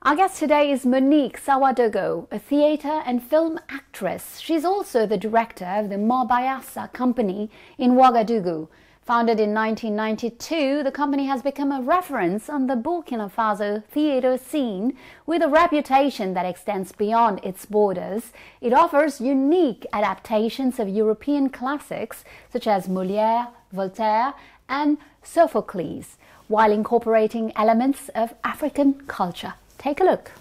Our guest today is Monique Sawadogo, a theatre and film actress. She's also the director of the Marbayassa company in Ouagadougou. Founded in 1992, the company has become a reference on the Burkina Faso theatre scene with a reputation that extends beyond its borders. It offers unique adaptations of European classics such as Molière, Voltaire and Sophocles, while incorporating elements of African culture. Take a look.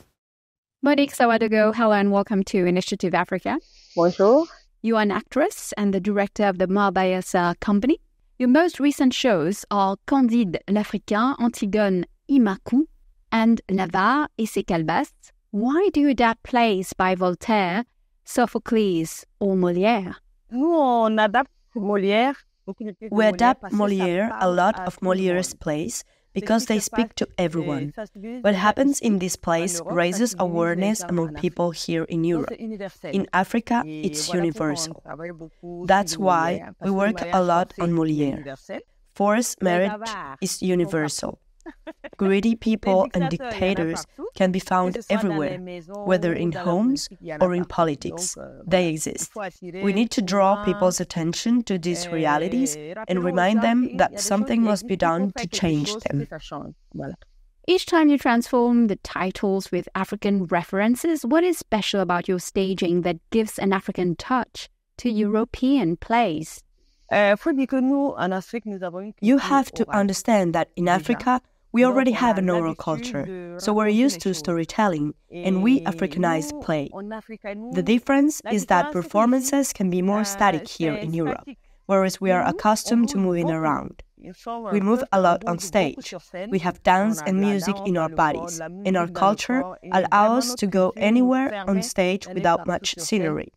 Monique Sawadogo, hello and welcome to Initiative Africa. Bonjour. You are an actress and the director of the Marbayassa company. Your most recent shows are Candide l'Africain, Antigone Immerses, and L'Avare et ses Calebasses. Why do you adapt plays by Voltaire, Sophocles or Molière? We adapt Molière, a lot of Molière's plays, because they speak to everyone. What happens in these plays raises awareness among people here in Europe. In Africa, it's universal. That's why we work a lot on Molière. Forced marriage is universal. Greedy people and dictators can be found everywhere, whether in homes or in politics. They exist. We need to draw people's attention to these realities and remind them that something must be done to change them. Each time you transform the titles with African references, what is special about your staging that gives an African touch to European plays? You have to understand that in Africa, we already have an oral culture, so we're used to storytelling, and we Africanize play. The difference is that performances can be more static here in Europe, whereas we are accustomed to moving around. We move a lot on stage. We have dance and music in our bodies, and our culture allows us to go anywhere on stage without much scenery.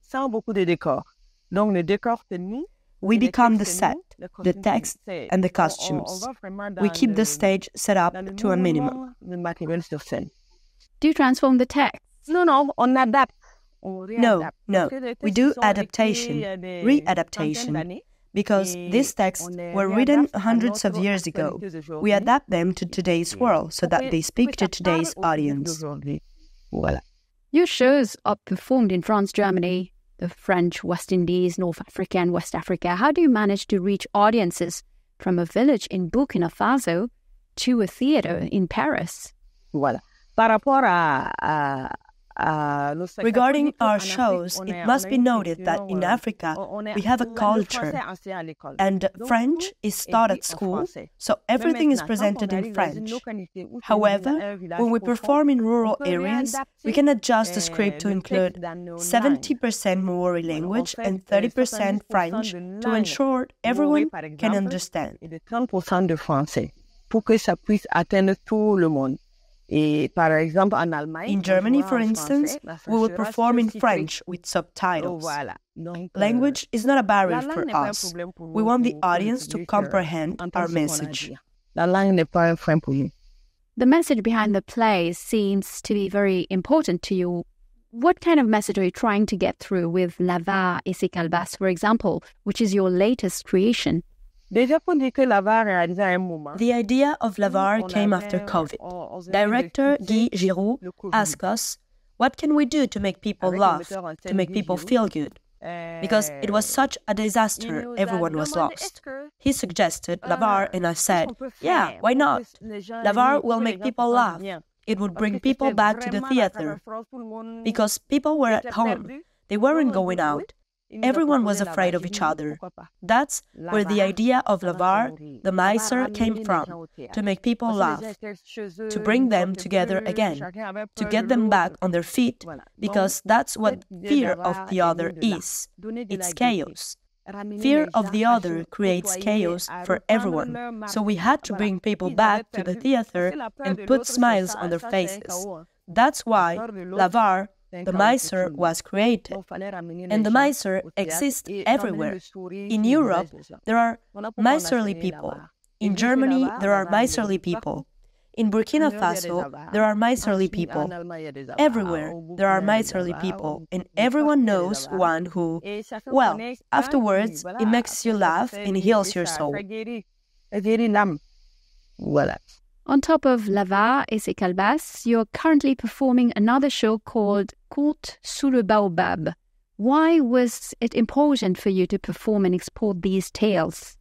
We become the set, the text, and the costumes. We keep the stage set up to a minimum. Do you transform the text? No. We do adaptation, re-adaptation, because these texts were written hundreds of years ago. We adapt them to today's world so that they speak to today's audience. Your shows are performed in France, Germany, the French, West Indies, North Africa and West Africa. How do you manage to reach audiences from a village in Burkina Faso to a theatre in Paris? Regarding our shows, it must be noted that in Africa, we have a culture, and French is taught at school, so everything is presented in French. However, when we perform in rural areas, we can adjust the script to include 70% Maori language and 30% French to ensure everyone can understand. In Germany, for instance, we will perform in French with subtitles. Language is not a barrier for us. We want the audience to comprehend our message. The message behind the play seems to be very important to you. What kind of message are you trying to get through with L'Avare et ses Calebasses, for example, which is your latest creation? The idea of L'Avare came after COVID. Director Guy Giroux asked us, what can we do to make people laugh, to make people feel good? Because it was such a disaster, everyone was lost. He suggested L'Avare and I said, yeah, why not? L'Avare will make people laugh. It would bring people back to the theatre. Because people were at home. They weren't going out. Everyone was afraid of each other. That's where the idea of L'Avare, the miser, came from, to make people laugh, to bring them together again, to get them back on their feet, because that's what fear of the other is. It's chaos. Fear of the other creates chaos for everyone, so we had to bring people back to the theatre and put smiles on their faces. That's why L'Avare, the miser, was created, and the miser exists everywhere. In Europe, there are miserly people. In Germany, there are miserly people. In Burkina Faso, there are miserly people. Everywhere, there are miserly people, and everyone knows one who, well, afterwards, it makes you laugh and heals your soul. On top of Lava et ses calebasses, you're currently performing another show called Contes sous le baobab. Why was it important for you to perform and export these tales?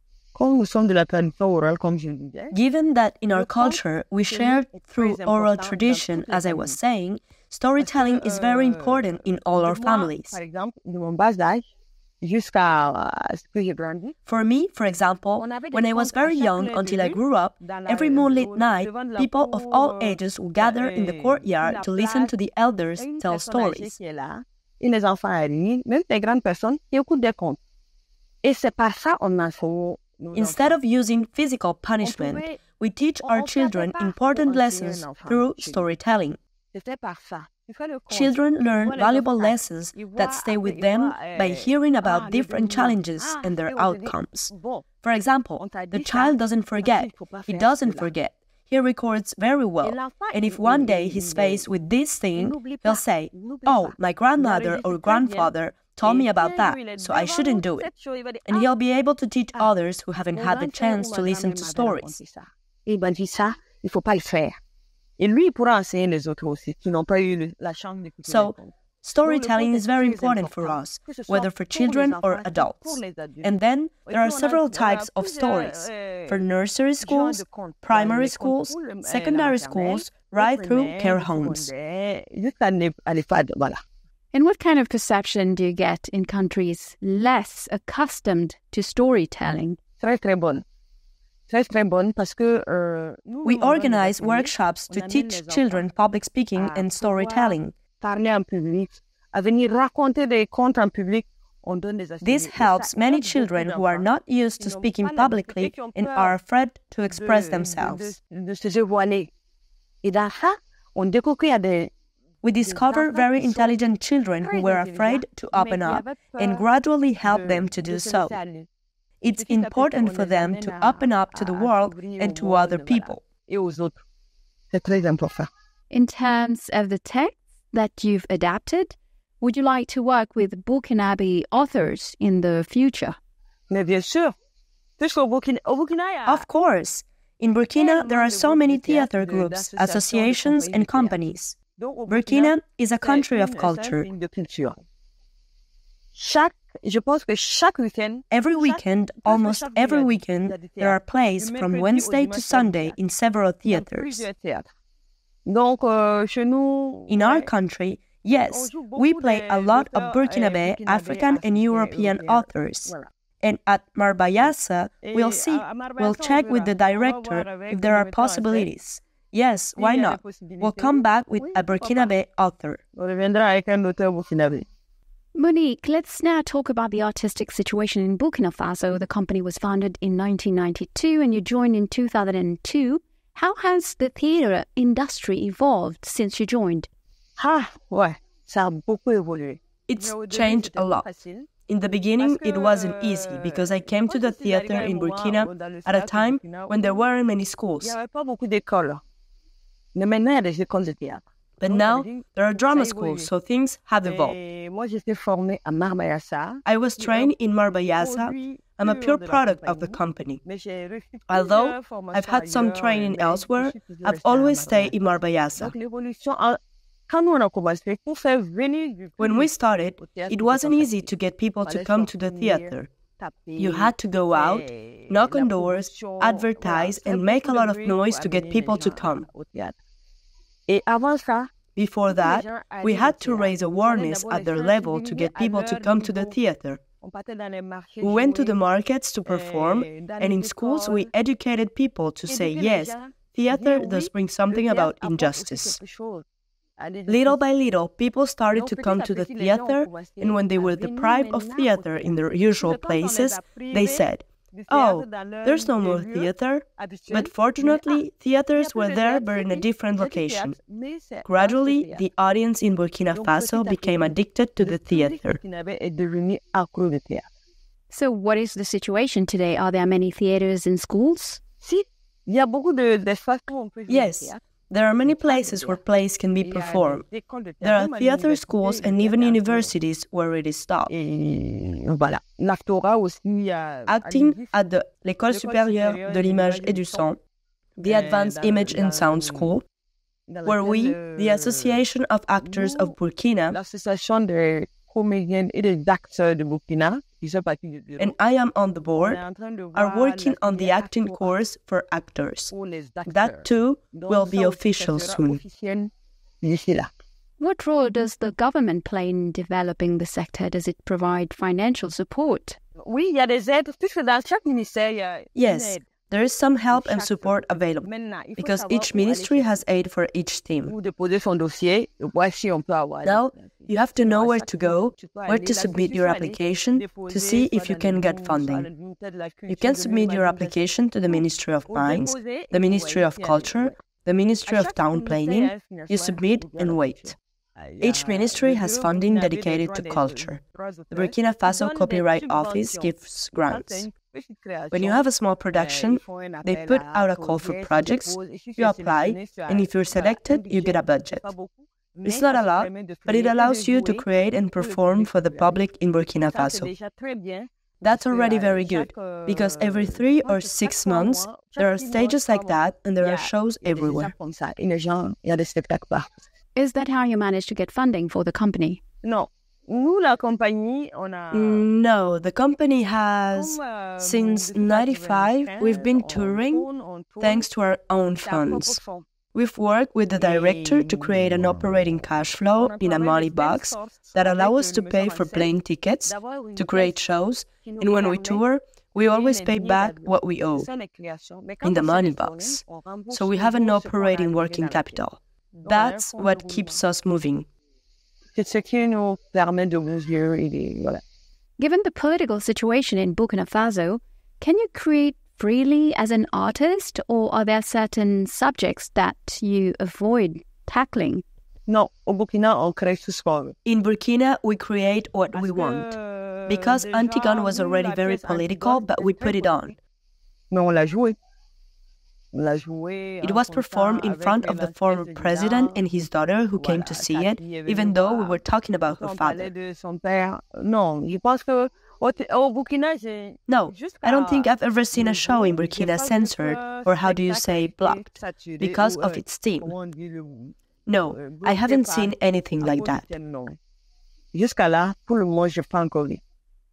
Given that in our culture we share through oral tradition, as I was saying, storytelling is very important in all our families. For me, for example, when I was very young until I grew up, every moonlit night, people of all ages would gather in the courtyard to listen to the elders tell stories. Instead of using physical punishment, we teach our children important lessons through storytelling. Children learn valuable lessons that stay with them by hearing about different challenges and their outcomes. For example, the child doesn't forget. He doesn't forget. He records very well. And if one day he's faced with this thing, he'll say, "Oh, my grandmother or grandfather told me about that, so I shouldn't do it." And he'll be able to teach others who haven't had the chance to listen to stories. So, storytelling is very important for us, whether for children or adults. And then there are several types of stories, for nursery schools, primary schools, secondary schools, right through care homes. And what kind of perception do you get in countries less accustomed to storytelling? We organize workshops to teach children public speaking and storytelling. This helps many children who are not used to speaking publicly and are afraid to express themselves. We discover very intelligent children who were afraid to open up and gradually help them to do so. It's important for them to open up to the world and to other people. In terms of the text that you've adapted, would you like to work with Burkinabe authors in the future? Of course. In Burkina, there are so many theater groups, associations, and companies. Burkina is a country of culture. Every weekend, almost every weekend, there are plays from Wednesday to Sunday in several theaters. In our country, yes, we play a lot of Burkinabe, African and European authors. And at Marbayassa, we'll check with the director if there are possibilities. Yes, why not? We'll come back with a Burkinabe author. Monique, let's now talk about the artistic situation in Burkina Faso. The company was founded in 1992 and you joined in 2002. How has the theatre industry evolved since you joined? It's changed a lot. In the beginning, it wasn't easy because I came to the theatre in Burkina at a time when there weren't many schools. But now, there are drama schools, so things have evolved. I was trained in Marbayassa. I'm a pure product of the company. Although I've had some training elsewhere, I've always stayed in Marbayassa. When we started, it wasn't easy to get people to come to the theatre. You had to go out, knock on doors, advertise, and make a lot of noise to get people to come. Before that, we had to raise awareness at their level to get people to come to the theatre. We went to the markets to perform, and in schools we educated people to say, yes, theatre does bring something about injustice. Little by little, people started to come to the theatre, and when they were deprived of theatre in their usual places, they said, "Oh, there's no more theatre." But fortunately, theatres were there but in a different location. Gradually, the audience in Burkina Faso became addicted to the theatre. So what is the situation today? Are there many theatres in schools? Yes. There are many places where plays can be performed. There are theatre schools and even universities where it is taught. Acting at the L'École supérieure de l'image et du son, the Advanced Image and Sound School, where we, the Association of Actors of Burkina, and I am on the board, are working on the acting course for actors. That too will be official soon. What role does the government play in developing the sector? Does it provide financial support? Yes, there is some help and support available, because each ministry has aid for each theme. Now, you have to know where to go, where to submit your application, to see if you can get funding. You can submit your application to the Ministry of Mines, the Ministry of Culture, the Ministry of Town Planning. You submit and wait. Each ministry has funding dedicated to culture. The Burkina Faso Copyright Office gives grants. When you have a small production, they put out a call for projects, you apply, and if you're selected, you get a budget. It's not a lot, but it allows you to create and perform for the public in Burkina Faso. That's already very good, because every 3 or 6 months, there are stages like that, and there are shows everywhere. Is that how you managed to get funding for the company? No, the company has, since 1995, we've been touring thanks to our own funds. We've worked with the director to create an operating cash flow in a money box that allows us to pay for plane tickets, to create shows, and when we tour, we always pay back what we owe in the money box. So we have an operating working capital. That's what keeps us moving. Given the political situation in Burkina Faso, can you create freely as an artist, or are there certain subjects that you avoid tackling? No, in Burkina, we create what we want. Because Antigone was already very political, but we put it on. It was performed in front of the former president and his daughter who came to see it, even though we were talking about her father. No, I don't think I've ever seen a show in Burkina censored, or how do you say, blocked, because of its theme. No, I haven't seen anything like that.